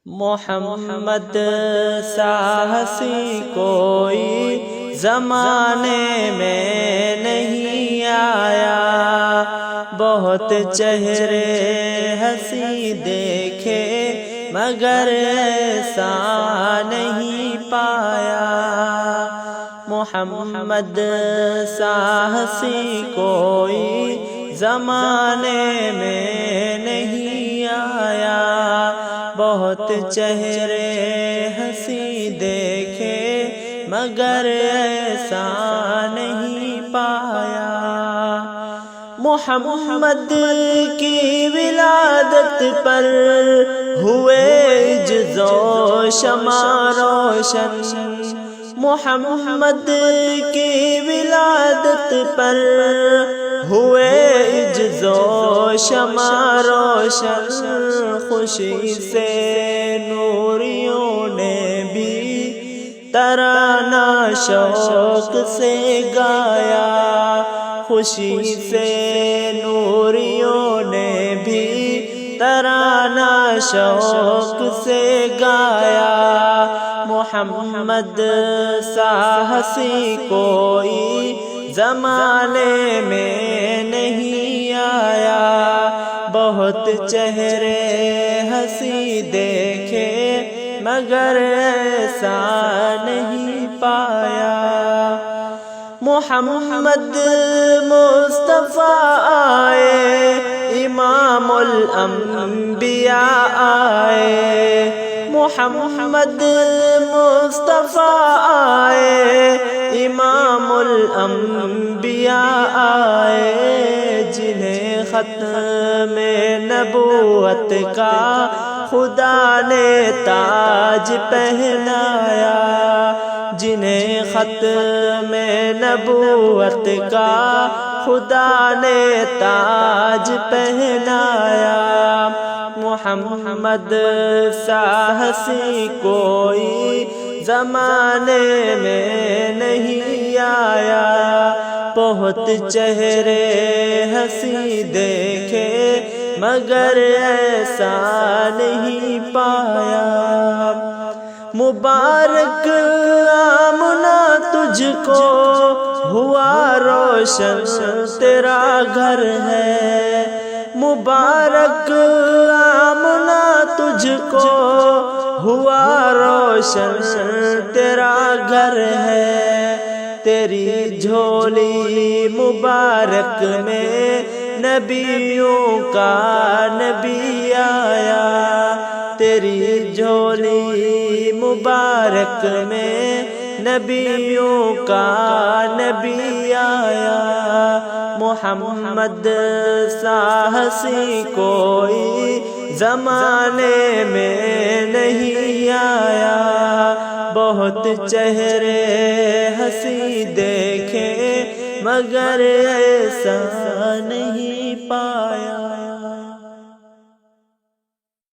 محمد سا ہنسی کوئی زمانے میں نہیں آیا، بہت چہرے ہنسی دیکھے مگر ایسا نہیں پایا۔ محمد سا ہنسی کوئی زمانے میں نہیں آیا، بہت چہرے ہنسی دیکھے مگر ایسا نہیں پایا۔ محمد کی ولادت پر ہوئے جز و شمع روشن، محمد کی ولادت پر ہوئے جز و شمع روشن، خوشی سے نوریوں نے بھی ترانہ شوق سے گایا، خوشی سے نوریوں نے بھی ترانہ شوق سے گایا۔ محمد سا ہنسی کوئی زمانے میں نہیں آیا، بہت چہرے ہنسی دیکھے مگر ایسا نہیں پایا۔ محمد مصطفیٰ آئے، امام الانبیاء آئے، محمد مصطفیٰ آئے، امام الانبیاء آئے، جنہیں ختم نبوت کا خدا نے تاج پہنایا، جنہیں ختم نبوت کا خدا نے تاج پہنایا۔ محمد سا ہنسی کوئی زمانے میں نہیں آیا، بہت چہرے ہنسی دیکھے مگر ایسا نہیں پایا۔ مبارک آمنہ تجھ کو ہوا روشن تیرا گھر ہے، مبارک آمنہ تجھ کو ہوا روشن تیرا گھر ہے، تیری جھولی مبارک میں نبیوں کا نبی آیا، تیری جھولی مبارک میں نبیوں کا نبی آیا۔ محمد سا ہنسی کوئی زمانے میں نہیں آیا، بہت چہرے ہنسی دیکھے مگر ایسا نہیں پایا۔